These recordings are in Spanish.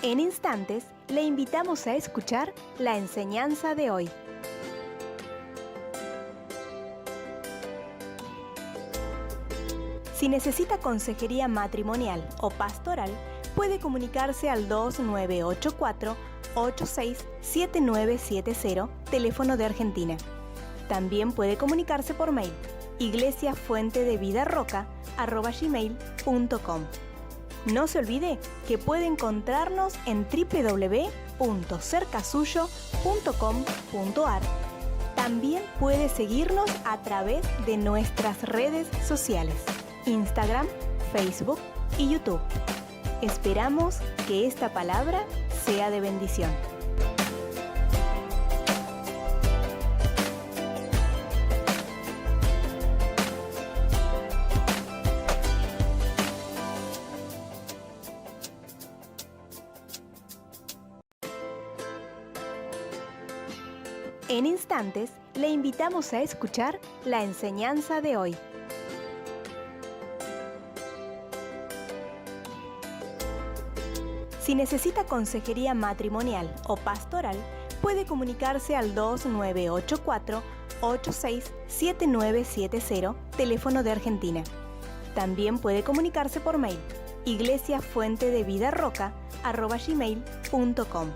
En instantes, le invitamos a escuchar la enseñanza de hoy. Si necesita consejería matrimonial o pastoral, puede comunicarse al 2984-867970, teléfono de Argentina. También puede comunicarse por mail, iglesiafuentedevidaroca@gmail.com. No se olvide que puede encontrarnos en www.cercasuyo.com.ar. También puede seguirnos a través de nuestras redes sociales, Instagram, Facebook y YouTube. Esperamos que esta palabra sea de bendición. En instantes, le invitamos a escuchar la enseñanza de hoy. Si necesita consejería matrimonial o pastoral, puede comunicarse al 2984-867970, teléfono de Argentina. También puede comunicarse por mail, iglesiafuentedevidaroca@gmail.com.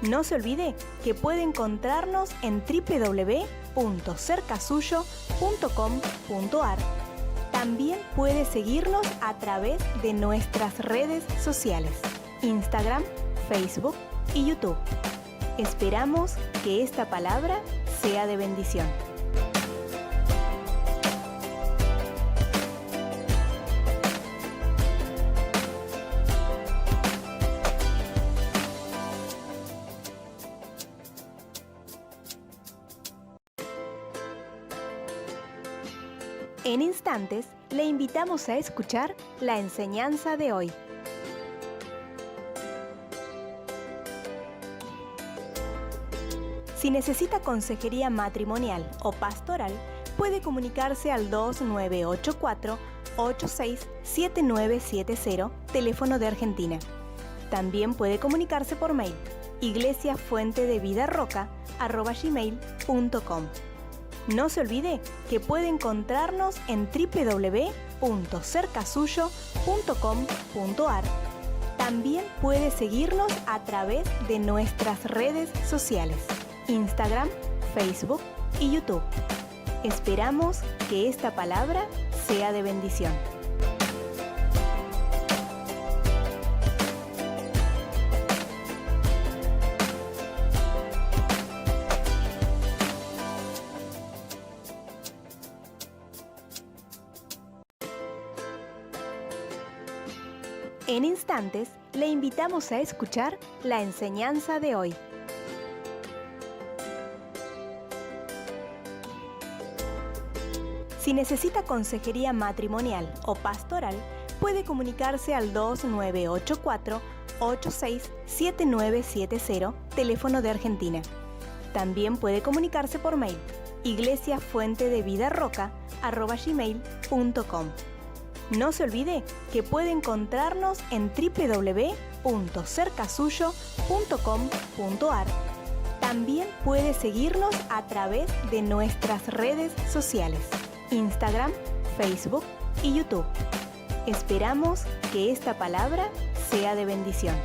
No se olvide que puede encontrarnos en www.cercasuyo.com.ar. También puede seguirnos a través de nuestras redes sociales, Instagram, Facebook y YouTube. Esperamos que esta palabra sea de bendición. En instantes, le invitamos a escuchar la enseñanza de hoy. Si necesita consejería matrimonial o pastoral, puede comunicarse al 2984-867970, teléfono de Argentina. También puede comunicarse por mail, iglesiafuentedevidaroca@gmail.com. No se olvide que puede encontrarnos en www.cercasuyo.com.ar. También puede seguirnos a través de nuestras redes sociales, Instagram, Facebook y YouTube. Esperamos que esta palabra sea de bendición. En instantes, le invitamos a escuchar la enseñanza de hoy. Si necesita consejería matrimonial o pastoral, puede comunicarse al 2984-867970, teléfono de Argentina. También puede comunicarse por mail, iglesiafuentedevidaroca@gmail.com. No se olvide que puede encontrarnos en www.cercasuyo.com.ar. También puede seguirnos a través de nuestras redes sociales, Instagram, Facebook y YouTube. Esperamos que esta palabra sea de bendición.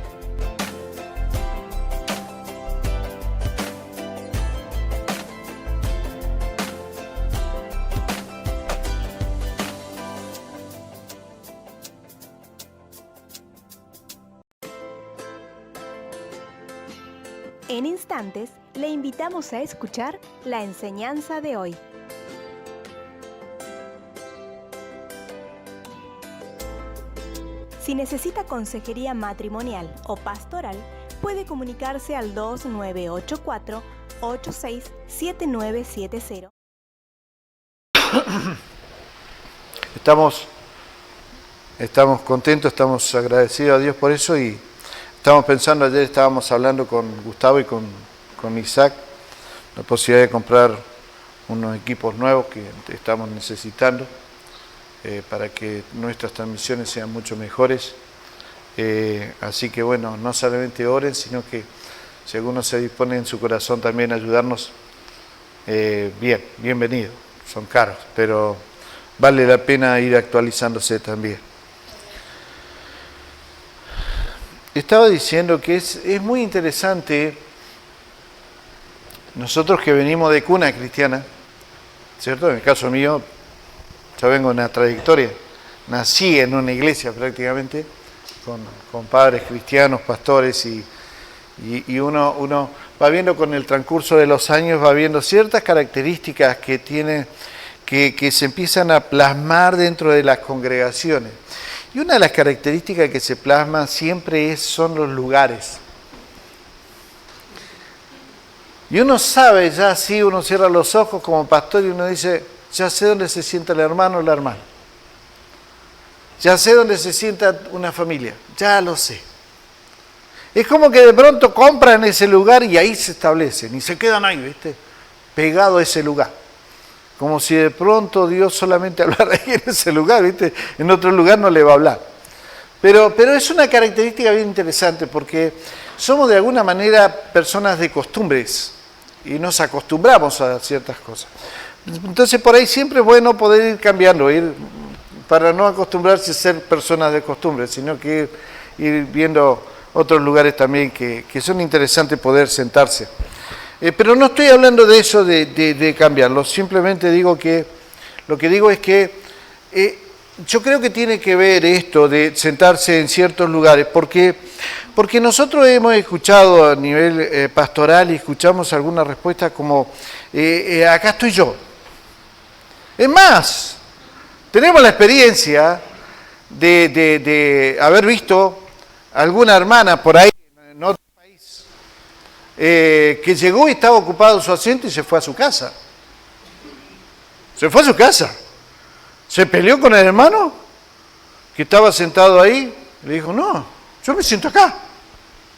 En instantes, le invitamos a escuchar la enseñanza de hoy. Si necesita consejería matrimonial o pastoral, puede comunicarse al 2984-867970. Estamos contentos, estamos agradecidos a Dios por eso y estamos pensando, ayer estábamos hablando con Gustavo y con Isaac, la posibilidad de comprar unos equipos nuevos que estamos necesitando para que nuestras transmisiones sean mucho mejores. Así que bueno, no solamente oren, sino que si alguno se dispone en su corazón también a ayudarnos, bienvenido. Son caros, pero vale la pena ir actualizándose también. Estaba diciendo que es muy interesante, nosotros que venimos de cuna cristiana, ¿cierto? En el caso mío, yo vengo de una trayectoria, nací en una iglesia prácticamente, con padres cristianos, pastores, y uno va viendo con el transcurso de los años, va viendo ciertas características que tiene, que se empiezan a plasmar dentro de las congregaciones. Y una de las características que se plasman siempre son los lugares. Y uno sabe, ya así, uno cierra los ojos como pastor y uno dice, ya sé dónde se sienta el hermano o la hermana. Ya sé dónde se sienta una familia, ya lo sé. Es como que de pronto compran ese lugar y ahí se establecen y se quedan ahí, ¿viste? Pegado a ese lugar. Como si de pronto Dios solamente hablara ahí en ese lugar, ¿viste? En otro lugar no le va a hablar. Pero es una característica bien interesante porque somos de alguna manera personas de costumbres y nos acostumbramos a ciertas cosas. Entonces por ahí siempre es bueno poder ir cambiando, para no acostumbrarse a ser personas de costumbre, sino que ir viendo otros lugares también que son interesantes poder sentarse. Pero no estoy hablando de eso, de cambiarlo, simplemente digo que, lo que digo es que yo creo que tiene que ver esto de sentarse en ciertos lugares, porque nosotros hemos escuchado a nivel pastoral y escuchamos algunas respuestas como, acá estoy yo. Es más, tenemos la experiencia de haber visto alguna hermana por ahí en otro país que llegó y estaba ocupado su asiento y se fue a su casa. Se fue a su casa. Se peleó con el hermano que estaba sentado ahí. Le dijo, no, yo me siento acá.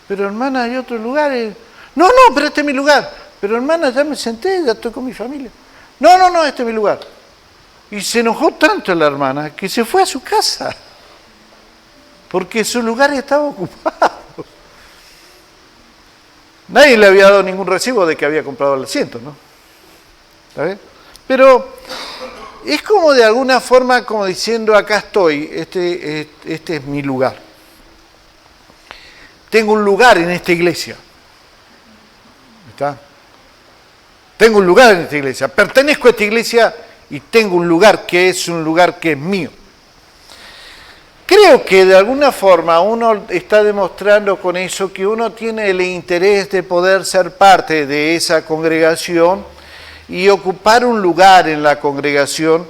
Pero hermana, hay otros lugares. No, pero este es mi lugar. Pero hermana, ya me senté, ya estoy con mi familia. No, este es mi lugar. Y se enojó tanto la hermana que se fue a su casa. Porque su lugar estaba ocupado. Nadie le había dado ningún recibo de que había comprado el asiento, ¿no? ¿Está bien? Pero es como de alguna forma, como diciendo, acá estoy, este es mi lugar. Tengo un lugar en esta iglesia. ¿Está? Tengo un lugar en esta iglesia. Pertenezco a esta iglesia y tengo un lugar que es mío. Creo que de alguna forma uno está demostrando con eso que uno tiene el interés de poder ser parte de esa congregación y ocupar un lugar en la congregación,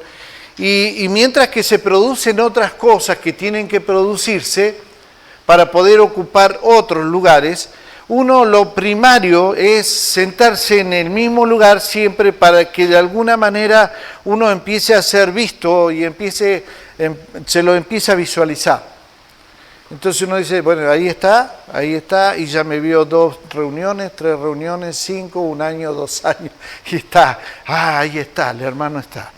y mientras que se producen otras cosas que tienen que producirse para poder ocupar otros lugares, lo primario es sentarse en el mismo lugar siempre para que de alguna manera uno empiece a ser visto y se lo empiece a visualizar. Entonces uno dice, bueno, ahí está, y ya me vio 2 reuniones, 3 reuniones, 5, 1 año, 2 años, y está, ahí está, el hermano está.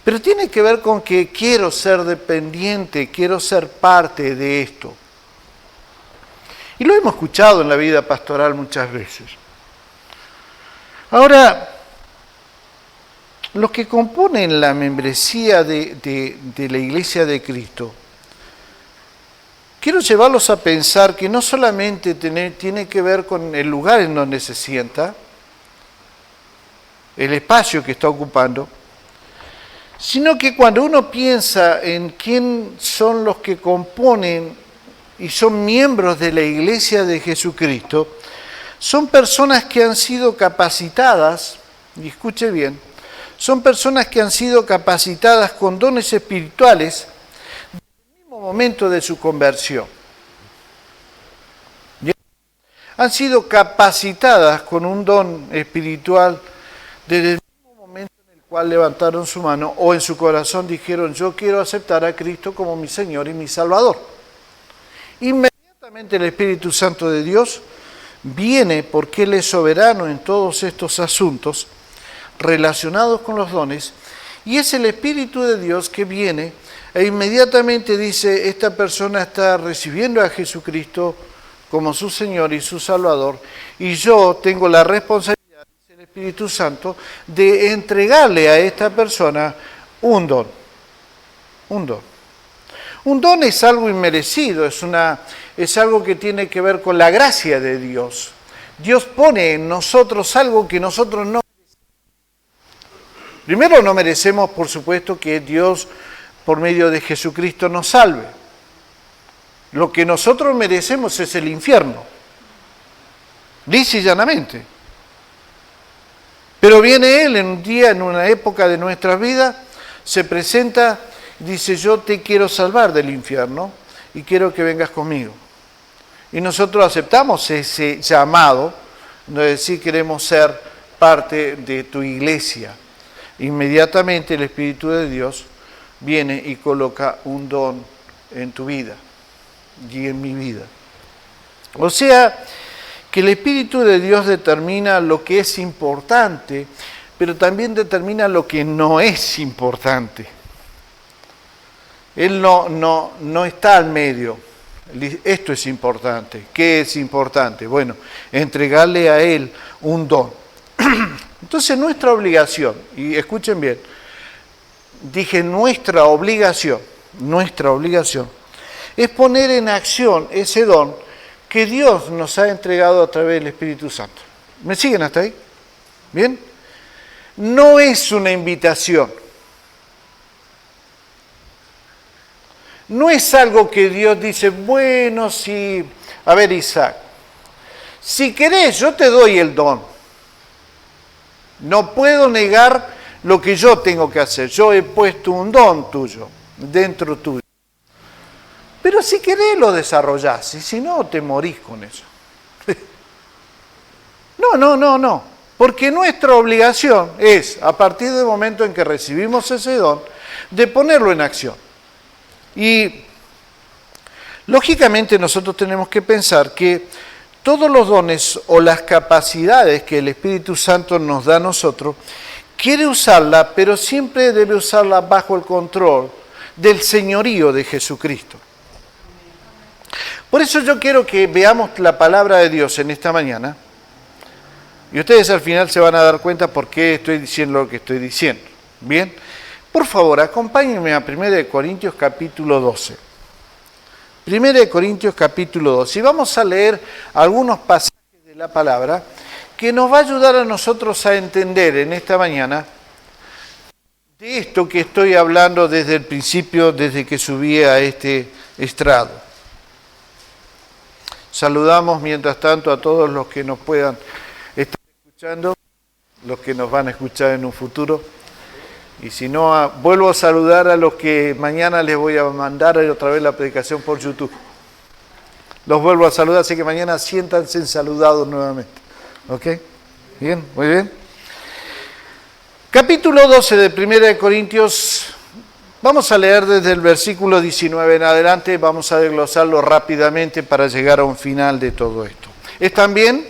Pero tiene que ver con que quiero ser dependiente, quiero ser parte de esto. Y lo hemos escuchado en la vida pastoral muchas veces. Ahora, los que componen la membresía de la Iglesia de Cristo, quiero llevarlos a pensar que no solamente tiene que ver con el lugar en donde se sienta, el espacio que está ocupando, sino que cuando uno piensa en quién son los que componen y son miembros de la Iglesia de Jesucristo, son personas que han sido capacitadas, y escuche bien, son personas que han sido capacitadas con dones espirituales desde el mismo momento de su conversión. Han sido capacitadas con un don espiritual desde el mismo momento en el cual levantaron su mano o en su corazón dijeron, yo quiero aceptar a Cristo como mi Señor y mi Salvador. Inmediatamente el Espíritu Santo de Dios viene porque Él es soberano en todos estos asuntos relacionados con los dones, y es el Espíritu de Dios que viene e inmediatamente dice, esta persona está recibiendo a Jesucristo como su Señor y su Salvador, y yo tengo la responsabilidad, dice el Espíritu Santo, de entregarle a esta persona un don. Un don. Un don es algo inmerecido, es algo que tiene que ver con la gracia de Dios. Dios pone en nosotros algo que nosotros no merecemos. Primero no merecemos, por supuesto, que Dios, por medio de Jesucristo, nos salve. Lo que nosotros merecemos es el infierno, lisa y llanamente. Pero viene Él en un día, en una época de nuestra vida, se presenta y dice, yo te quiero salvar del infierno y quiero que vengas conmigo. Y nosotros aceptamos ese llamado, de decir queremos ser parte de tu iglesia. Inmediatamente el Espíritu de Dios viene y coloca un don en tu vida y en mi vida. O sea, que el Espíritu de Dios determina lo que es importante, pero también determina lo que no es importante. Él no está al medio. Esto es importante. ¿Qué es importante? Bueno, entregarle a Él un don. Entonces nuestra obligación, y escuchen bien, dije nuestra obligación, es poner en acción ese don que Dios nos ha entregado a través del Espíritu Santo. ¿Me siguen hasta ahí? ¿Bien? No es una invitación. No es algo que Dios dice, bueno, si, a ver Isaac, si querés yo te doy el don. No puedo negar lo que yo tengo que hacer. Yo he puesto un don tuyo, dentro tuyo. Pero si querés lo desarrollás, y si no, te morís con eso. No. Porque nuestra obligación es, a partir del momento en que recibimos ese don, de ponerlo en acción. Y, lógicamente, nosotros tenemos que pensar que todos los dones o las capacidades que el Espíritu Santo nos da a nosotros, quiere usarla, pero siempre debe usarla bajo el control del señorío de Jesucristo. Por eso yo quiero que veamos la palabra de Dios en esta mañana, y ustedes al final se van a dar cuenta por qué estoy diciendo lo que estoy diciendo. Bien, por favor, acompáñenme a 1 Corintios capítulo 12. 1 Corintios capítulo 12. Y vamos a leer algunos pasajes de la palabra que nos va a ayudar a nosotros a entender en esta mañana de esto que estoy hablando desde el principio, desde que subí a este estrado. Saludamos mientras tanto a todos los que nos puedan estar escuchando, los que nos van a escuchar en un futuro. Y si no, vuelvo a saludar a los que mañana les voy a mandar otra vez la predicación por YouTube. Los vuelvo a saludar, así que mañana siéntanse saludados nuevamente. ¿Ok? Bien, muy bien. Capítulo 12 de 1 Corintios, vamos a leer desde el versículo 19 en adelante, vamos a desglosarlo rápidamente para llegar a un final de todo esto. ¿Están bien?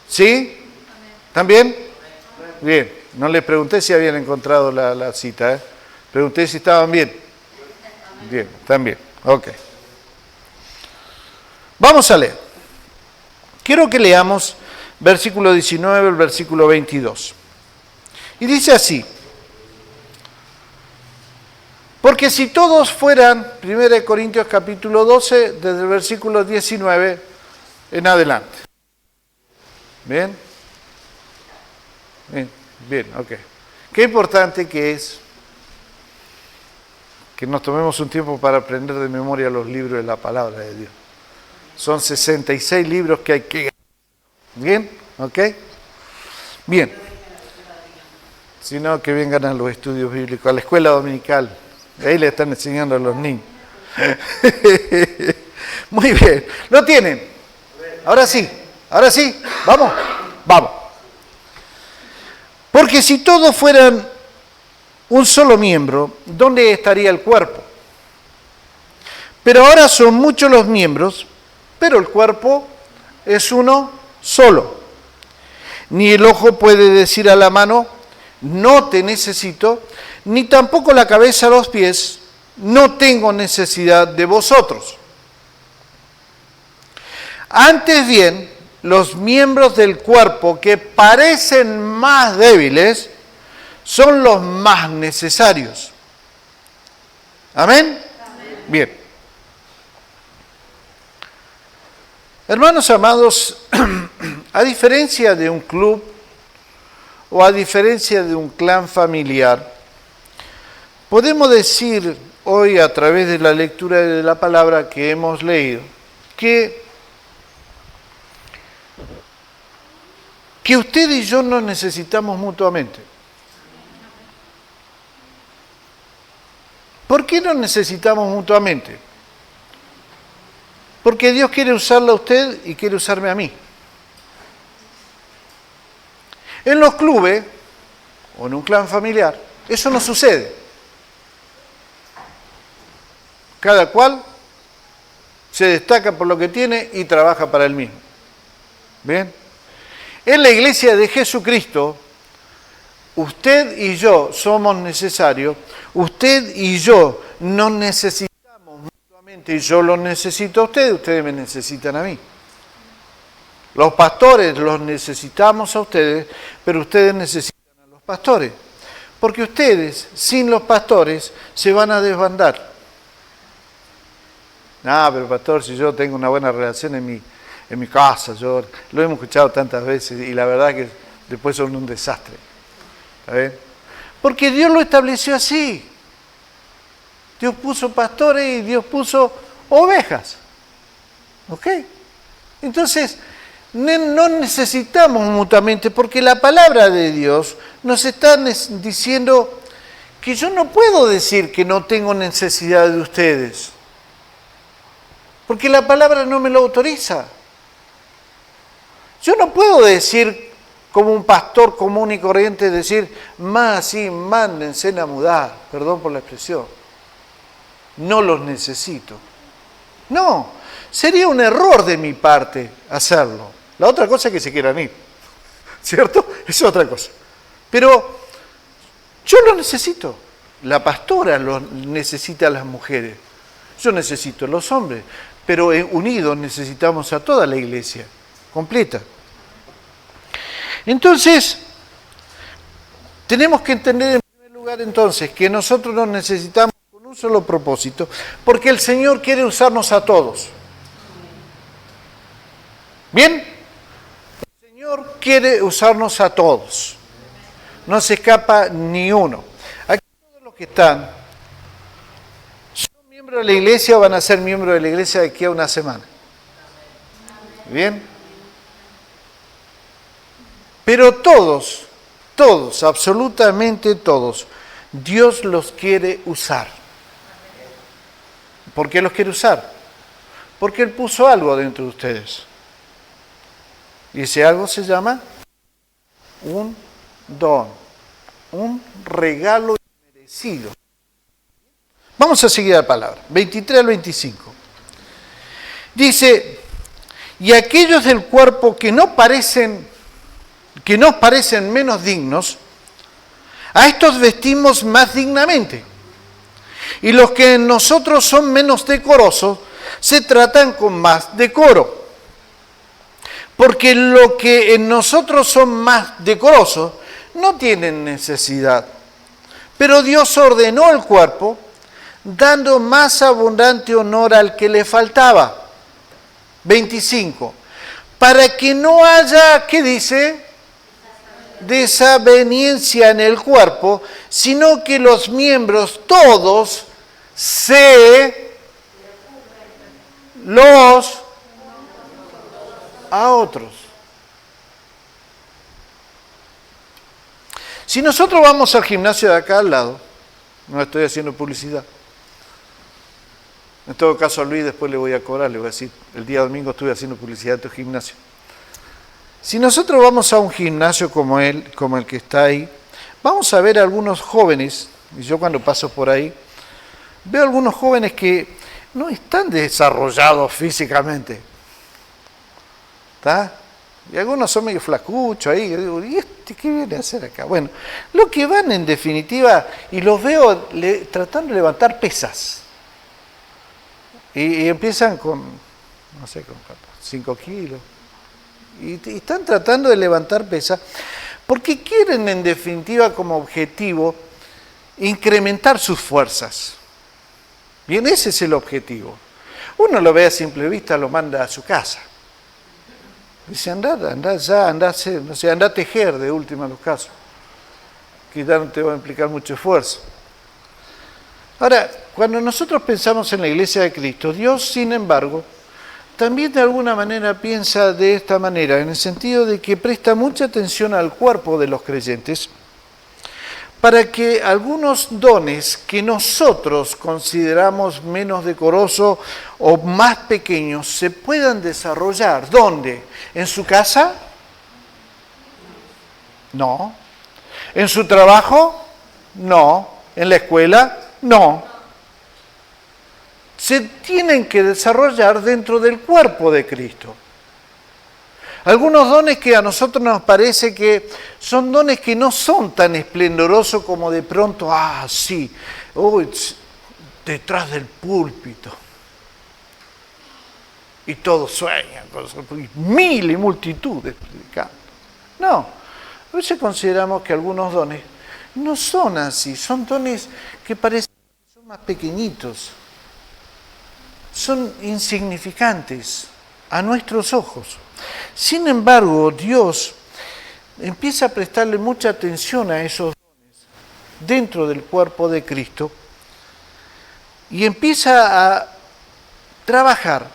¿Sí? ¿Están bien? Bien. No les pregunté si habían encontrado la cita, Pregunté si estaban bien. Bien, están bien. Ok. Vamos a leer. Quiero que leamos versículo 19, el versículo 22. Y dice así. Porque si todos fueran, 1 Corintios capítulo 12, desde el versículo 19 en adelante. ¿Bien? Bien, ok. Qué importante que es que nos tomemos un tiempo para aprender de memoria los libros de la palabra de Dios. Son 66 libros que hay que... ¿Bien? ¿Ok? Bien. Si no, que vengan a los estudios bíblicos, a la escuela dominical. Ahí le están enseñando a los niños. Muy bien. ¿Lo tienen? Ahora sí. ¿Vamos? Vamos. Porque si todos fueran un solo miembro, ¿dónde estaría el cuerpo? Pero ahora son muchos los miembros, pero el cuerpo es uno solo. Ni el ojo puede decir a la mano, no te necesito, ni tampoco la cabeza a los pies, no tengo necesidad de vosotros. Antes bien, los miembros del cuerpo que parecen más débiles son los más necesarios. ¿Amén? Amén. Bien. Hermanos amados, a diferencia de un club o a diferencia de un clan familiar, podemos decir hoy a través de la lectura de la palabra que hemos leído que usted y yo nos necesitamos mutuamente. ¿Por qué nos necesitamos mutuamente? Porque Dios quiere usarla a usted y quiere usarme a mí. En los clubes o en un clan familiar, eso no sucede. Cada cual se destaca por lo que tiene y trabaja para él mismo. ¿Bien? En la iglesia de Jesucristo, usted y yo somos necesarios, usted y yo nos necesitamos mutuamente y yo los necesito a ustedes, ustedes me necesitan a mí. Los pastores los necesitamos a ustedes, pero ustedes necesitan a los pastores, porque ustedes, sin los pastores, se van a desbandar. Pero pastor, si yo tengo una buena relación en mi casa, yo lo hemos escuchado tantas veces y la verdad que después son un desastre. ¿Está bien? Porque Dios lo estableció así. Dios puso pastores y Dios puso ovejas. ¿Ok? Entonces, no necesitamos mutuamente porque la palabra de Dios nos está diciendo que yo no puedo decir que no tengo necesidad de ustedes. Porque la palabra no me lo autoriza. Yo no puedo decir, como un pastor común y corriente, decir, sí, mándense a mudar, perdón por la expresión. No los necesito. No, sería un error de mi parte hacerlo. La otra cosa es que se quieran ir, ¿cierto? Es otra cosa. Pero yo lo necesito. La pastora lo necesita a las mujeres. Yo necesito a los hombres. Pero unidos necesitamos a toda la iglesia, completa. Entonces, tenemos que entender en primer lugar entonces que nosotros nos necesitamos con un solo propósito, porque el Señor quiere usarnos a todos. ¿Bien? El Señor quiere usarnos a todos. No se escapa ni uno. Aquí todos los que están miembros de la iglesia o van a ser miembros de la iglesia de aquí a una semana. ¿Bien? Pero todos, absolutamente todos, Dios los quiere usar. ¿Por qué los quiere usar? Porque Él puso algo dentro de ustedes. Y ese algo se llama un don, un regalo inmerecido. Vamos a seguir la palabra, 23 al 25. Dice, y aquellos del cuerpo que nos parecen menos dignos, a estos vestimos más dignamente. Y los que en nosotros son menos decorosos, se tratan con más decoro. Porque los que en nosotros son más decorosos, no tienen necesidad. Pero Dios ordenó el cuerpo, dando más abundante honor al que le faltaba. 25. Para que no haya, ¿qué dice? Desaveniencia en el cuerpo, sino que los miembros todos los a otros. Si nosotros vamos al gimnasio de acá al lado, no estoy haciendo publicidad. En todo caso a Luis después le voy a cobrar, le voy a decir, el día domingo estuve haciendo publicidad de tu gimnasio. Si nosotros vamos a un gimnasio como el que está ahí, vamos a ver a algunos jóvenes, y yo cuando paso por ahí, veo algunos jóvenes que no están desarrollados físicamente. ¿Está? Y algunos son medio flacuchos ahí. Yo digo, ¿y este qué viene a hacer acá? Bueno, lo que van en definitiva, y los veo tratando de levantar pesas. Y empiezan con, no sé, con 5 kilos. Y están tratando de levantar pesas porque quieren en definitiva como objetivo incrementar sus fuerzas. Bien, ese es el objetivo. Uno lo ve a simple vista, lo manda a su casa. Dice, anda a tejer de última los casos, que ya no te va a implicar mucho esfuerzo. Ahora, cuando nosotros pensamos en la iglesia de Cristo, Dios, sin embargo, también de alguna manera piensa de esta manera, en el sentido de que presta mucha atención al cuerpo de los creyentes, para que algunos dones que nosotros consideramos menos decorosos o más pequeños se puedan desarrollar. ¿Dónde? ¿En su casa? No. ¿En su trabajo? No. ¿En la escuela? No. Se tienen que desarrollar dentro del cuerpo de Cristo. Algunos dones que a nosotros nos parece que son dones que no son tan esplendorosos como de pronto, sí, detrás del púlpito. Y todos sueñan, mil y multitudes predicando. No, a veces consideramos que algunos dones no son así, son dones que parecen que son más pequeñitos, son insignificantes a nuestros ojos. Sin embargo, Dios empieza a prestarle mucha atención a esos dones dentro del cuerpo de Cristo y empieza a trabajar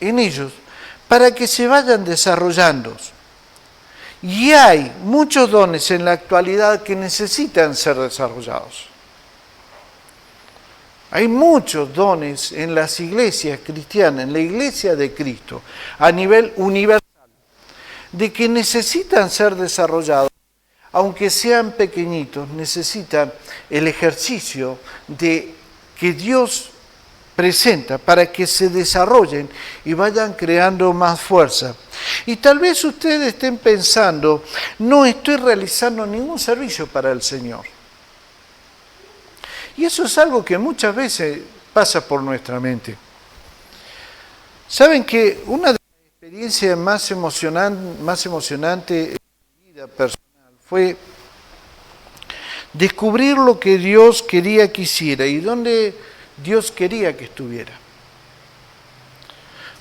en ellos para que se vayan desarrollando. Y hay muchos dones en la actualidad que necesitan ser desarrollados. Hay muchos dones en las iglesias cristianas, en la iglesia de Cristo, a nivel universal, de que necesitan ser desarrollados, aunque sean pequeñitos, necesitan el ejercicio de que Dios presenta para que se desarrollen y vayan creando más fuerza. Y tal vez ustedes estén pensando, no estoy realizando ningún servicio para el Señor. Y eso es algo que muchas veces pasa por nuestra mente. Saben que una de las experiencias más emocionantes en mi vida personal fue descubrir lo que Dios quería que hiciera y dónde Dios quería que estuviera.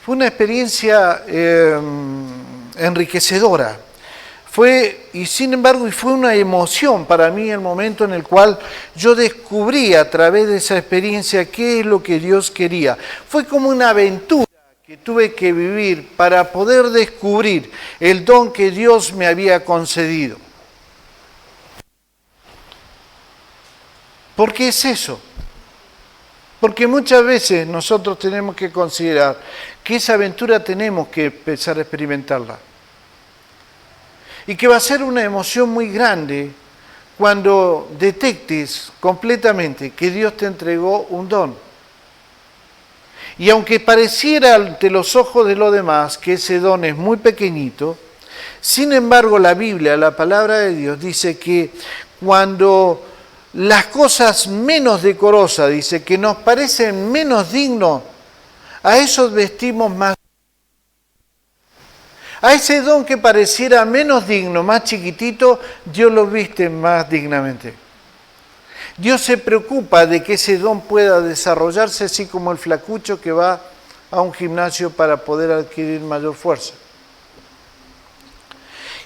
Fue una experiencia enriquecedora. Sin embargo, fue una emoción para mí el momento en el cual yo descubrí a través de esa experiencia qué es lo que Dios quería. Fue como una aventura que tuve que vivir para poder descubrir el don que Dios me había concedido. ¿Por qué es eso? Porque muchas veces nosotros tenemos que considerar que esa aventura tenemos que empezar a experimentarla. Y que va a ser una emoción muy grande cuando detectes completamente que Dios te entregó un don. Y aunque pareciera ante los ojos de los demás que ese don es muy pequeñito, sin embargo la Biblia, la palabra de Dios, dice que cuando las cosas menos decorosas, dice, que nos parecen menos dignos, a esos vestimos más. A ese don que pareciera menos digno, más chiquitito, Dios lo viste más dignamente. Dios se preocupa de que ese don pueda desarrollarse así como el flacucho que va a un gimnasio para poder adquirir mayor fuerza.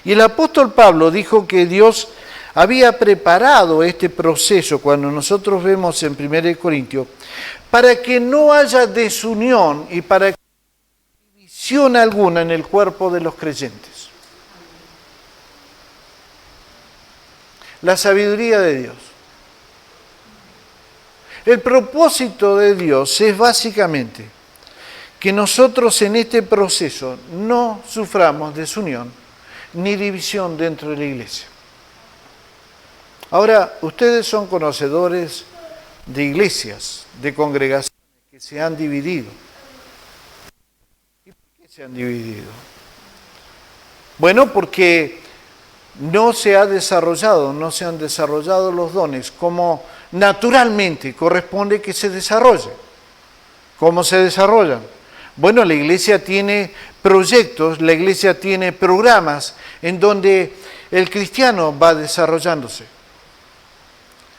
Y el apóstol Pablo dijo que Dios había preparado este proceso, cuando nosotros vemos en 1 Corintios, para que no haya desunión y para que no haya división alguna en el cuerpo de los creyentes. La sabiduría de Dios. El propósito de Dios es básicamente que nosotros en este proceso no suframos desunión ni división dentro de la iglesia. Ahora, ustedes son conocedores de iglesias, de congregaciones que se han dividido. ¿Y por qué se han dividido? Bueno, porque no se han desarrollado los dones como naturalmente corresponde que se desarrolle. ¿Cómo se desarrollan? Bueno, la iglesia tiene proyectos, la iglesia tiene programas en donde el cristiano va desarrollándose.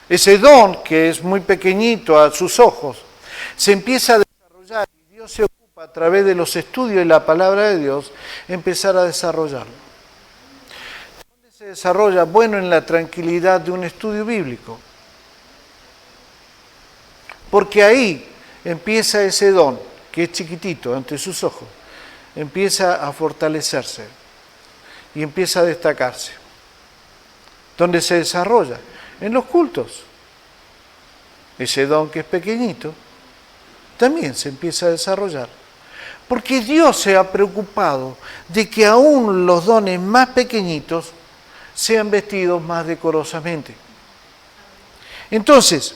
Ese don, que es muy pequeñito a sus ojos, se empieza a desarrollar y Dios se ocupa a través de los estudios y la palabra de Dios, empezar a desarrollarlo. ¿Dónde se desarrolla? Bueno, en la tranquilidad de un estudio bíblico. Porque ahí empieza ese don, que es chiquitito ante sus ojos, empieza a fortalecerse y empieza a destacarse. ¿Dónde se desarrolla? En los cultos. Ese don que es pequeñito también se empieza a desarrollar. Porque Dios se ha preocupado de que aún los dones más pequeñitos sean vestidos más decorosamente. Entonces,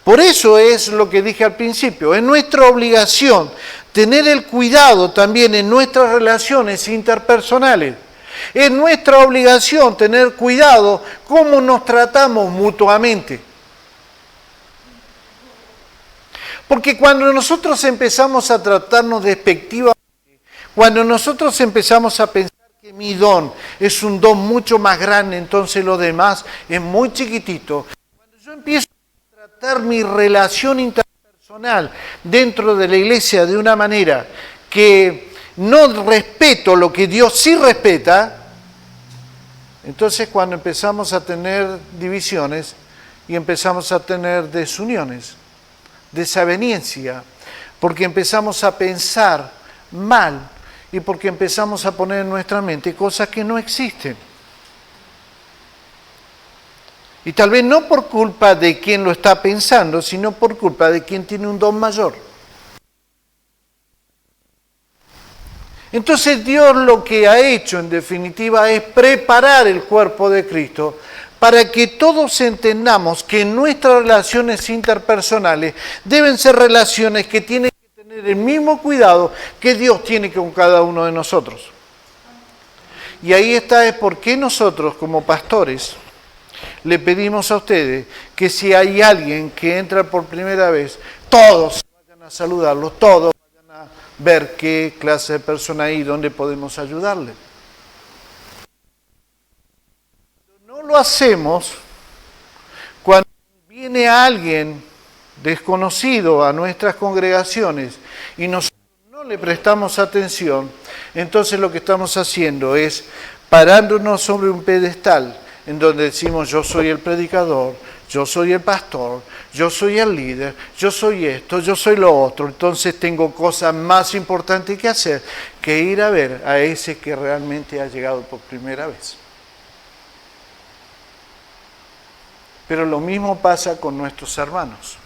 por eso es lo que dije al principio, es nuestra obligación tener el cuidado también en nuestras relaciones interpersonales. Es nuestra obligación tener cuidado cómo nos tratamos mutuamente. Porque cuando nosotros empezamos a tratarnos despectivamente, cuando nosotros empezamos a pensar que mi don es un don mucho más grande, entonces lo demás es muy chiquitito, cuando yo empiezo a tratar mi relación interpersonal dentro de la iglesia de una manera que no respeto lo que Dios sí respeta, entonces cuando empezamos a tener divisiones y empezamos a tener desuniones, desaveniencia, porque empezamos a pensar mal y porque empezamos a poner en nuestra mente cosas que no existen. Y tal vez no por culpa de quien lo está pensando, sino por culpa de quien tiene un don mayor. Entonces Dios lo que ha hecho en definitiva es preparar el cuerpo de Cristo para que todos entendamos que nuestras relaciones interpersonales deben ser relaciones que tienen que tener el mismo cuidado que Dios tiene con cada uno de nosotros. Y ahí está es por qué nosotros como pastores le pedimos a ustedes que si hay alguien que entra por primera vez, todos vayan a saludarlo, todos vayan a ver qué clase de persona hay y dónde podemos ayudarle. No lo hacemos cuando viene alguien desconocido a nuestras congregaciones y nosotros no le prestamos atención, entonces lo que estamos haciendo es parándonos sobre un pedestal en donde decimos yo soy el predicador, yo soy el pastor, yo soy el líder, yo soy esto, yo soy lo otro, entonces tengo cosas más importantes que hacer que ir a ver a ese que realmente ha llegado por primera vez. Pero lo mismo pasa con nuestros hermanos.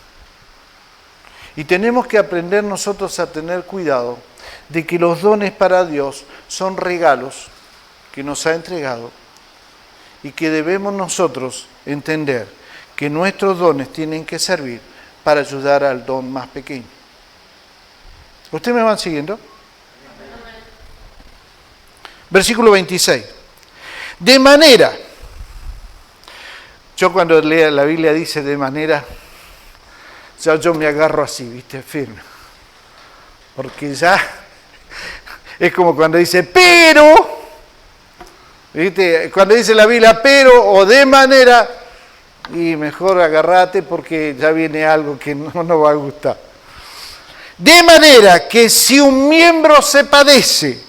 Y tenemos que aprender nosotros a tener cuidado de que los dones para Dios son regalos que nos ha entregado y que debemos nosotros entender que nuestros dones tienen que servir para ayudar al don más pequeño. ¿Ustedes me van siguiendo? Versículo 26. De manera, yo cuando leo la Biblia dice de manera, ya yo me agarro así, ¿viste? Firme. Porque ya es como cuando dice, pero, ¿viste? Cuando dice la Biblia, pero o de manera, y mejor agarrate porque ya viene algo que no nos va a gustar. De manera que si un miembro se padece,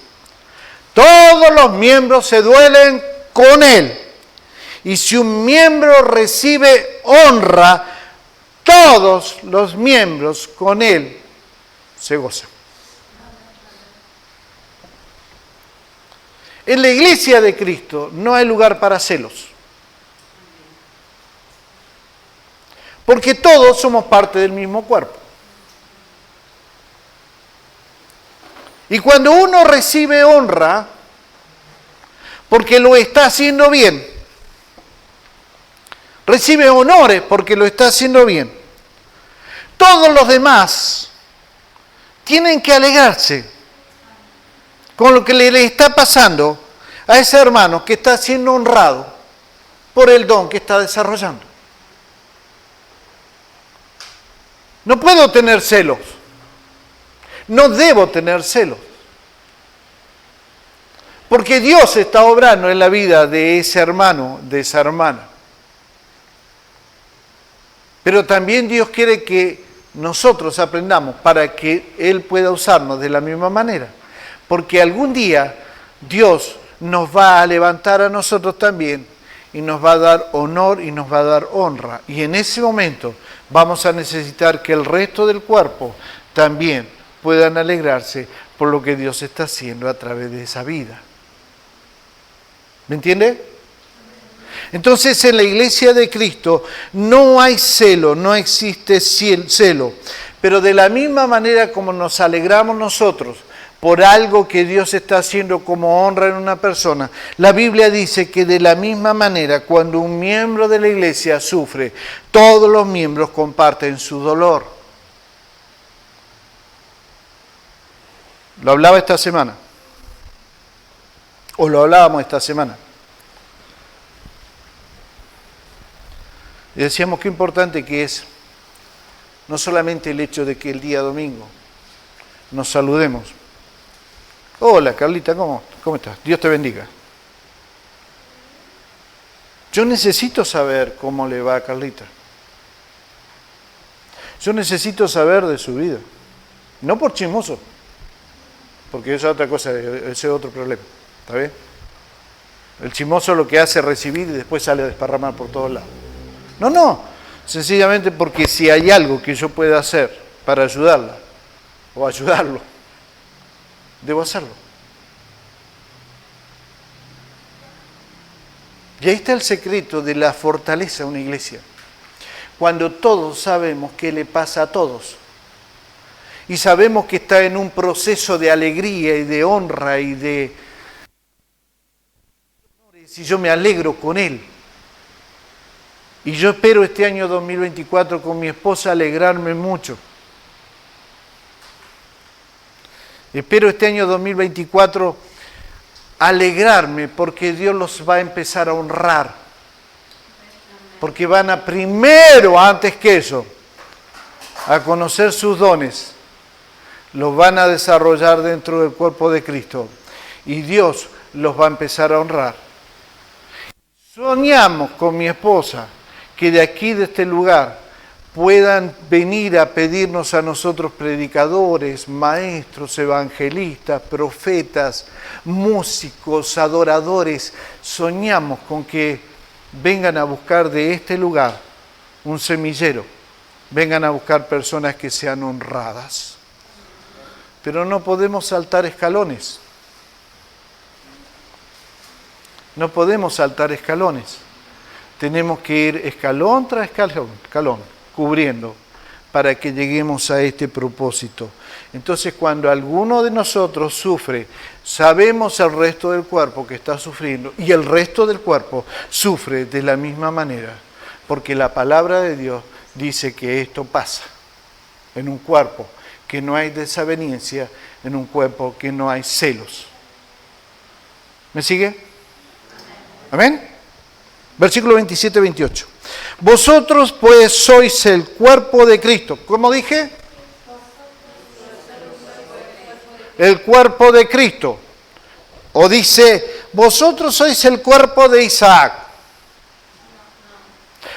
todos los miembros se duelen con él. Y si un miembro recibe honra, todos los miembros con él se gozan. En la iglesia de Cristo no hay lugar para celos. Porque todos somos parte del mismo cuerpo. Y cuando uno recibe honra, porque lo está haciendo bien, recibe honores porque lo está haciendo bien, todos los demás tienen que alegrarse con lo que le está pasando a ese hermano que está siendo honrado por el don que está desarrollando. No puedo tener celos. No debo tener celos. Porque Dios está obrando en la vida de ese hermano, de esa hermana. Pero también Dios quiere que nosotros aprendamos para que Él pueda usarnos de la misma manera. Porque algún día Dios nos va a levantar a nosotros también y nos va a dar honor y nos va a dar honra. Y en ese momento vamos a necesitar que el resto del cuerpo también puedan alegrarse por lo que Dios está haciendo a través de esa vida. ¿Me entiende? Entonces en la iglesia de Cristo no hay celo, no existe celo. Pero de la misma manera como nos alegramos nosotros por algo que Dios está haciendo como honra en una persona, la Biblia dice que de la misma manera cuando un miembro de la iglesia sufre, todos los miembros comparten su dolor. Lo hablaba esta semana, o lo hablábamos esta semana. Y decíamos qué importante que es no solamente el hecho de que el día domingo nos saludemos. Hola Carlita, ¿cómo estás? Dios te bendiga. Yo necesito saber cómo le va a Carlita. Yo necesito saber de su vida. No por chismoso, porque esa es otra cosa, ese es otro problema. ¿Está bien? El chismoso lo que hace es recibir y después sale a desparramar por todos lados. No, sencillamente porque si hay algo que yo pueda hacer para ayudarla o ayudarlo, debo hacerlo. Y ahí está el secreto de la fortaleza de una iglesia. Cuando todos sabemos qué le pasa a todos y sabemos que está en un proceso de alegría y de honra y de... Si yo me alegro con él. Y yo espero este año 2024 con mi esposa alegrarme mucho. Espero este año 2024 alegrarme porque Dios los va a empezar a honrar. Porque van a primero, antes que eso, a conocer sus dones. Los van a desarrollar dentro del cuerpo de Cristo. Y Dios los va a empezar a honrar. Soñamos con mi esposa que de aquí, de este lugar, puedan venir a pedirnos a nosotros predicadores, maestros, evangelistas, profetas, músicos, adoradores. Soñamos con que vengan a buscar de este lugar un semillero, vengan a buscar personas que sean honradas. Pero no podemos saltar escalones. No podemos saltar escalones. Tenemos que ir escalón tras escalón, cubriendo, para que lleguemos a este propósito. Entonces, cuando alguno de nosotros sufre, sabemos el resto del cuerpo que está sufriendo, y el resto del cuerpo sufre de la misma manera, porque la palabra de Dios dice que esto pasa en un cuerpo que no hay desaveniencia, en un cuerpo que no hay celos. ¿Me sigue? ¿Amén? Versículo 27-28. Vosotros pues sois el cuerpo de Cristo. ¿Cómo dije? El cuerpo de Cristo. O dice, vosotros sois el cuerpo de Isaac.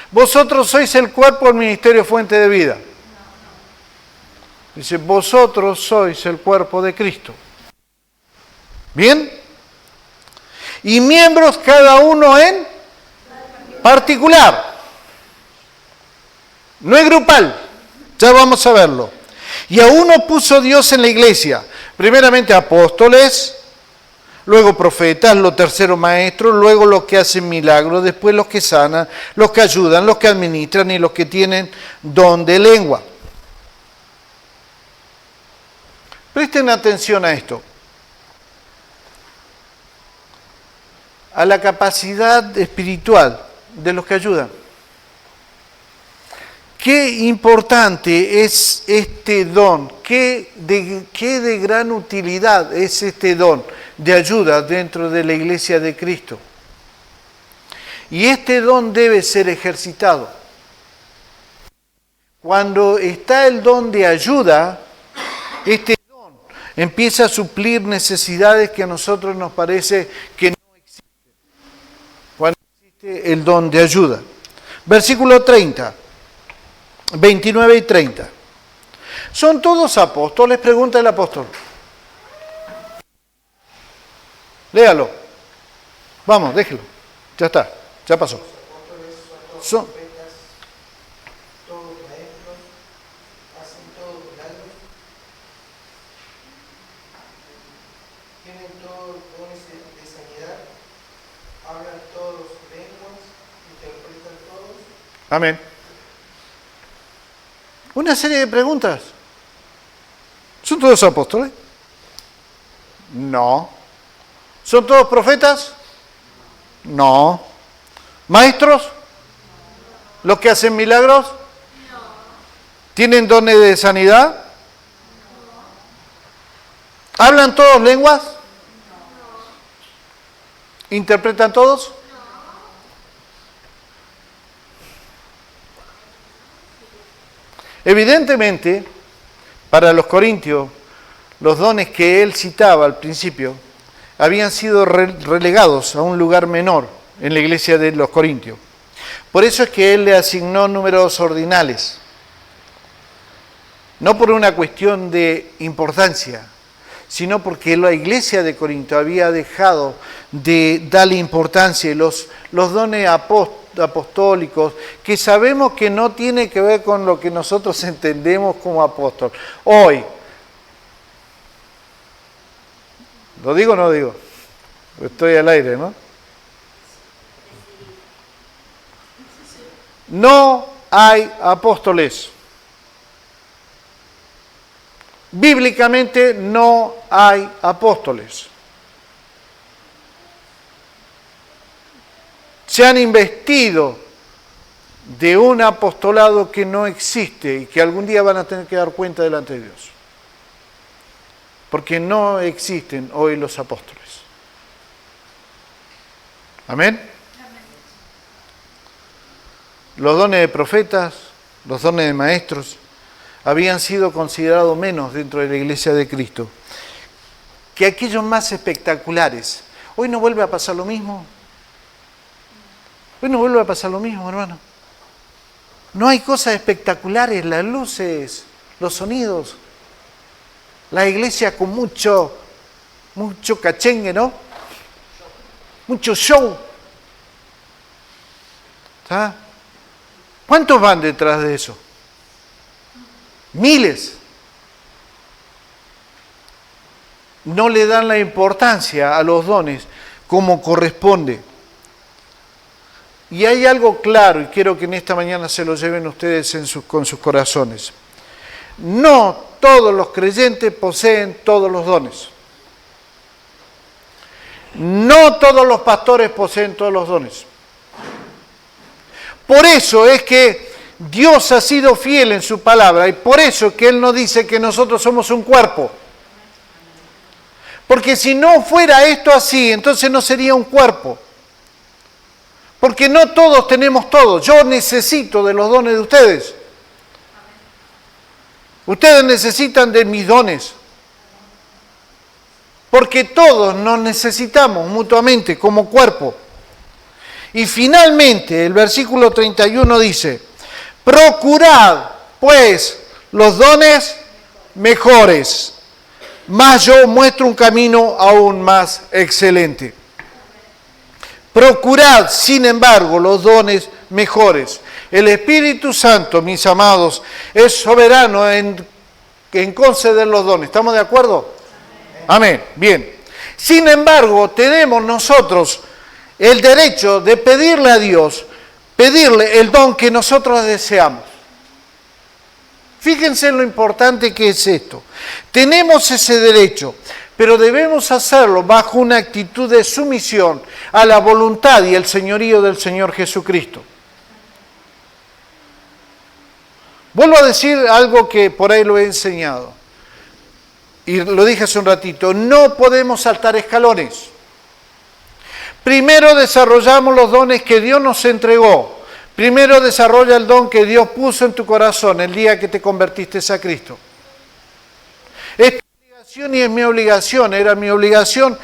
Vosotros sois el cuerpo del ministerio Fuente de Vida. Dice, vosotros sois el cuerpo de Cristo. ¿Bien? Y miembros cada uno en particular. No es grupal. Ya vamos a verlo. Y a uno puso Dios en la iglesia. Primeramente apóstoles, luego profetas, los terceros maestros, luego los que hacen milagros, después los que sanan, los que ayudan, los que administran y los que tienen don de lengua. Presten atención a esto. A la capacidad espiritual de los que ayudan. Qué importante es este don, qué de gran utilidad es este don de ayuda dentro de la iglesia de Cristo. Y este don debe ser ejercitado. Cuando está el don de ayuda, este don empieza a suplir necesidades que a nosotros nos parece que no existen. Cuando existe el don de ayuda. Versículo 30, 29 y 30. ¿Son todos apóstoles? Pregunta el apóstol. Léalo. Vamos, déjelo. Ya está, ya pasó. Son todos maestros, hacen todos milagros, tienen todos dones de sanidad, hablan todos lenguas, interpretan todos. Amén. Una serie de preguntas. ¿Son todos apóstoles? No. ¿Son todos profetas? No. ¿Maestros? ¿Los que hacen milagros? ¿Tienen dones de sanidad? ¿Hablan todos lenguas? ¿Interpretan todos? Evidentemente, para los corintios, los dones que él citaba al principio habían sido relegados a un lugar menor en la iglesia de los corintios. Por eso es que él le asignó números ordinales, no por una cuestión de importancia, sino porque la iglesia de Corinto había dejado de darle importancia y los dones apostólicos, que sabemos que no tiene que ver con lo que nosotros entendemos como apóstol. Hoy, ¿lo digo o no digo? Estoy al aire, ¿no? No hay apóstoles. Bíblicamente no hay apóstoles. Se han investido de un apostolado que no existe y que algún día van a tener que dar cuenta delante de Dios. Porque no existen hoy los apóstoles. ¿Amén? Los dones de profetas, los dones de maestros, habían sido considerados menos dentro de la iglesia de Cristo que aquellos más espectaculares. Hoy no vuelve a pasar lo mismo. Hoy no vuelve a pasar lo mismo, hermano. No hay cosas espectaculares, las luces, los sonidos. La iglesia con mucho cachengue, ¿no? Mucho show. ¿Está? ¿Cuántos van detrás de eso? Miles. No le dan la importancia a los dones como corresponde. Y hay algo claro, y quiero que en esta mañana se lo lleven ustedes con sus corazones. No todos los creyentes poseen todos los dones. No todos los pastores poseen todos los dones. Por eso es que Dios ha sido fiel en su palabra y por eso es que Él nos dice que nosotros somos un cuerpo. Porque si no fuera esto así, entonces no sería un cuerpo. Porque no todos tenemos todo. Yo necesito de los dones de ustedes. Ustedes necesitan de mis dones. Porque todos nos necesitamos mutuamente como cuerpo. Y finalmente el versículo 31 dice, procurad pues los dones mejores, mas yo muestro un camino aún más excelente. Procurad, sin embargo, los dones mejores. El Espíritu Santo, mis amados, es soberano en conceder los dones. ¿Estamos de acuerdo? Amén. Bien. Sin embargo, tenemos nosotros el derecho de pedirle a Dios, pedirle el don que nosotros deseamos. Fíjense en lo importante que es esto. Tenemos ese derecho, pero debemos hacerlo bajo una actitud de sumisión a la voluntad y el señorío del Señor Jesucristo. Vuelvo a decir algo que por ahí lo he enseñado. y lo dije hace un ratito, no podemos saltar escalones. Primero desarrollamos los dones que Dios nos entregó. Primero desarrolla el don que Dios puso en tu corazón el día que te convertiste a Cristo. Es tu obligación y es mi obligación, era mi obligación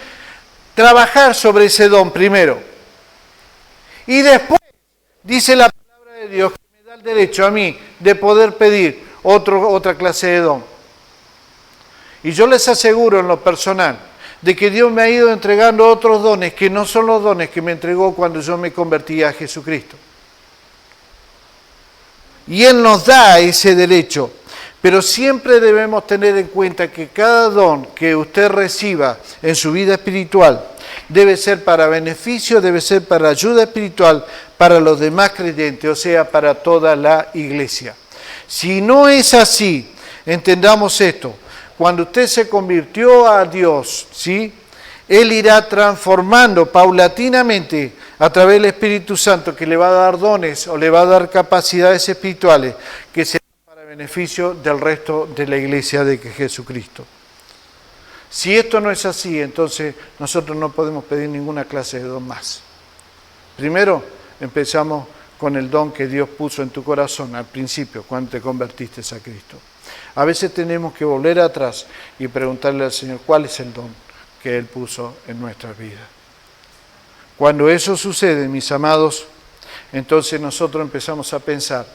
trabajar sobre ese don primero. Y después dice la palabra de Dios que me da el derecho a mí de poder pedir otra clase de don. Y yo les aseguro en lo personal de que Dios me ha ido entregando otros dones que no son los dones que me entregó cuando yo me convertí a Jesucristo. Y Él nos da ese derecho, pero siempre debemos tener en cuenta que cada don que usted reciba en su vida espiritual debe ser para beneficio, debe ser para ayuda espiritual para los demás creyentes, o sea, para toda la iglesia. Si no es así, entendamos esto. Cuando usted se convirtió a Dios, ¿sí?, Él irá transformando paulatinamente a través del Espíritu Santo, que le va a dar dones o le va a dar capacidades espirituales que serán para beneficio del resto de la iglesia de Jesucristo. Si esto no es así, entonces nosotros no podemos pedir ninguna clase de don más. Primero empezamos con el don que Dios puso en tu corazón al principio, cuando te convertiste a Cristo. A veces tenemos que volver atrás y preguntarle al Señor cuál es el don que Él puso en nuestras vidas. Cuando eso sucede, mis amados, entonces nosotros empezamos a pensar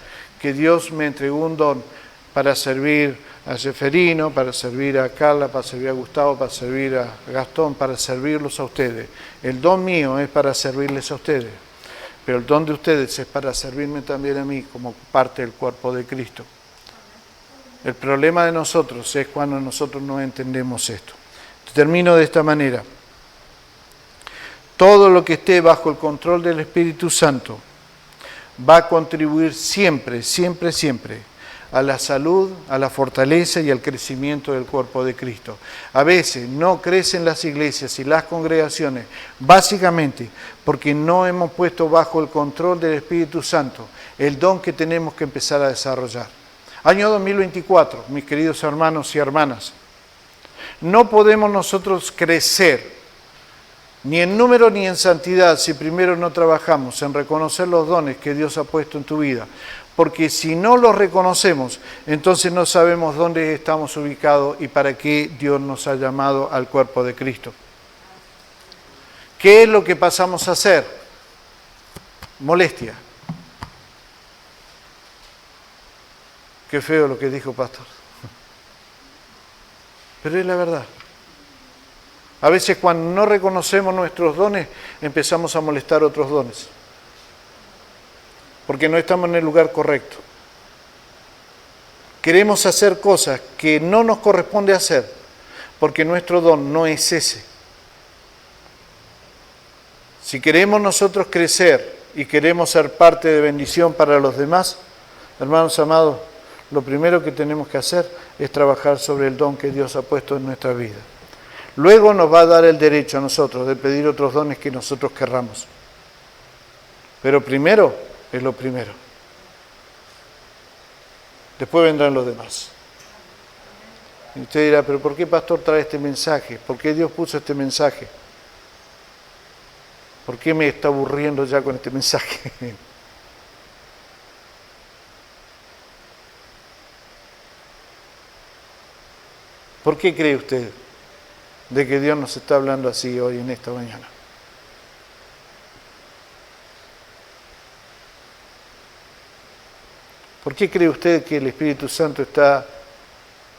que Dios me entregó un don para servir a Seferino, para servir a Carla, para servir a Gustavo, para servir a Gastón, para servirlos a ustedes. El don mío es para servirles a ustedes, pero el don de ustedes es para servirme también a mí como parte del cuerpo de Cristo. El problema de nosotros es cuando nosotros no entendemos esto. Termino de esta manera. Todo lo que esté bajo el control del Espíritu Santo va a contribuir siempre, siempre, siempre a la salud, a la fortaleza y al crecimiento del cuerpo de Cristo. A veces no crecen las iglesias y las congregaciones, básicamente porque no hemos puesto bajo el control del Espíritu Santo el don que tenemos que empezar a desarrollar. Año 2024, mis queridos hermanos y hermanas, no podemos nosotros crecer ni en número ni en santidad si primero no trabajamos en reconocer los dones que Dios ha puesto en tu vida. Porque si no los reconocemos, entonces no sabemos dónde estamos ubicados y para qué Dios nos ha llamado al cuerpo de Cristo. ¿Qué es lo que pasamos a hacer? Molestia. Qué feo lo que dijo pastor. Pero es la verdad. A veces cuando no reconocemos nuestros dones, empezamos a molestar otros dones. Porque no estamos en el lugar correcto. Queremos hacer cosas que no nos corresponde hacer, porque nuestro don no es ese. Si queremos nosotros crecer y queremos ser parte de bendición para los demás, hermanos amados, lo primero que tenemos que hacer es trabajar sobre el don que Dios ha puesto en nuestra vida. Luego nos va a dar el derecho a nosotros de pedir otros dones que nosotros querramos. Pero primero es lo primero. Después vendrán los demás. Y usted dirá, pero ¿por qué pastor trae este mensaje? ¿Por qué Dios puso este mensaje? ¿Por qué me está aburriendo ya con este mensaje? ¿Por qué cree usted de que Dios nos está hablando así hoy en esta mañana? ¿Por qué cree usted que el Espíritu Santo está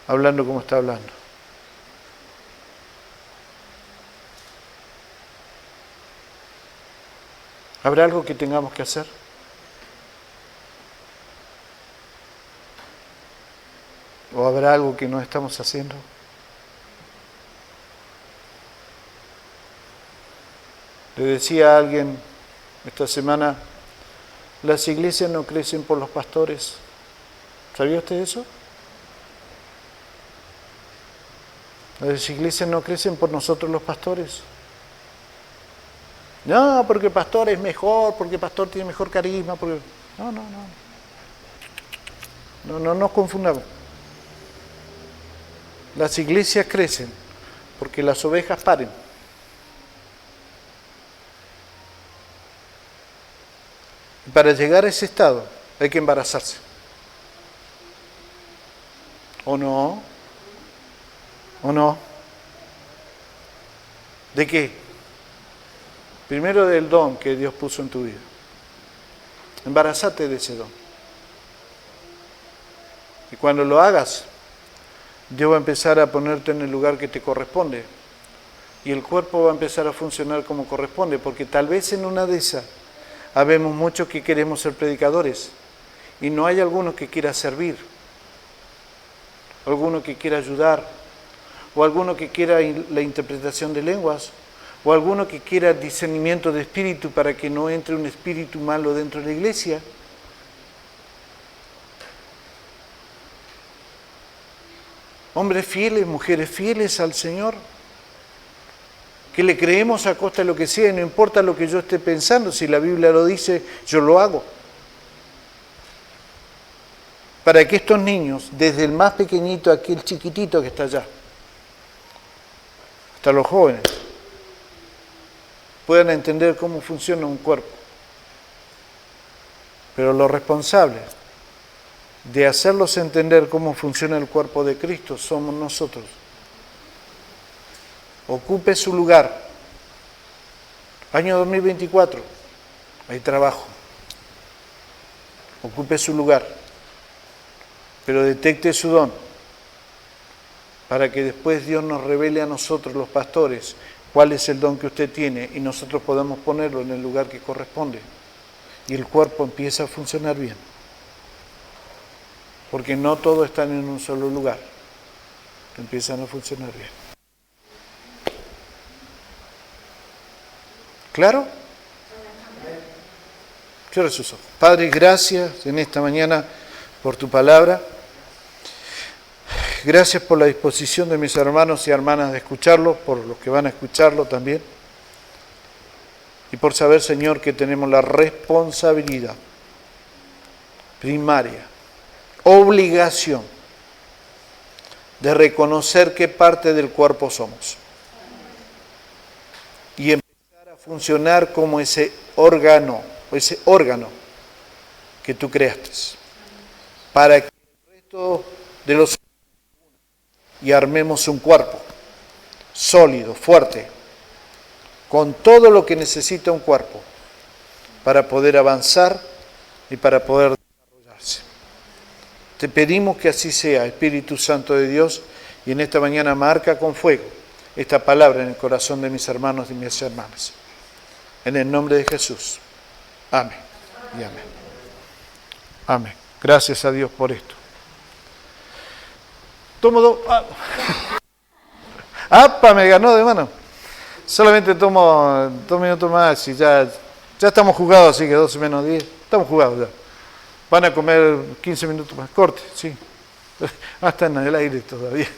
hablando como está hablando? ¿Habrá algo que tengamos que hacer? ¿O habrá algo que no estamos haciendo? Le decía a alguien esta semana, las iglesias no crecen por los pastores. ¿Sabía usted eso? Las iglesias no crecen por nosotros los pastores. No, porque el pastor es mejor, porque el pastor tiene mejor carisma. Porque... No nos confundamos. Las iglesias crecen porque las ovejas paren. Y para llegar a ese estado hay que embarazarse. ¿O no? ¿O no? ¿De qué? Primero del don que Dios puso en tu vida. Embarazate de ese don. Y cuando lo hagas, Dios va a empezar a ponerte en el lugar que te corresponde. Y el cuerpo va a empezar a funcionar como corresponde, porque tal vez en una de esas habemos muchos que queremos ser predicadores y no hay alguno que quiera servir, alguno que quiera ayudar, o alguno que quiera la interpretación de lenguas, o alguno que quiera discernimiento de espíritu para que no entre un espíritu malo dentro de la iglesia. Hombres fieles, mujeres fieles al Señor, que le creemos a costa de lo que sea, y no importa lo que yo esté pensando, si la Biblia lo dice, yo lo hago. Para que estos niños, desde el más pequeñito a aquel chiquitito que está allá, hasta los jóvenes, puedan entender cómo funciona un cuerpo. Pero los responsables de hacerlos entender cómo funciona el cuerpo de Cristo somos nosotros. Ocupe su lugar. Año 2024, hay trabajo. Ocupe su lugar, pero detecte su don, para que después Dios nos revele a nosotros, los pastores, cuál es el don que usted tiene y nosotros podamos ponerlo en el lugar que corresponde. Y el cuerpo empieza a funcionar bien. Porque no todos están en un solo lugar. Empiezan a funcionar bien. ¿Claro? Cierre sus ojos. Padre, gracias en esta mañana por tu palabra. Gracias por la disposición de mis hermanos y hermanas de escucharlo, por los que van a escucharlo también. Y por saber, Señor, que tenemos la responsabilidad primaria, obligación de reconocer qué parte del cuerpo somos y empezar a funcionar como ese órgano que tú creaste, para que el resto de los y armemos un cuerpo sólido, fuerte, con todo lo que necesita un cuerpo para poder avanzar y para poder desarrollarse. Te pedimos que así sea, Espíritu Santo de Dios, y en esta mañana marca con fuego esta palabra en el corazón de mis hermanos y mis hermanas. En el nombre de Jesús. Amén y amén. Amén. Gracias a Dios por esto. Tomo dos. ¡Apa! Me ganó de mano. Solamente tomo 2 minutos más y ya estamos jugados, así que 12 menos 10. Estamos jugados ya. Van a comer 15 minutos más. Corte, sí. Están en el aire todavía.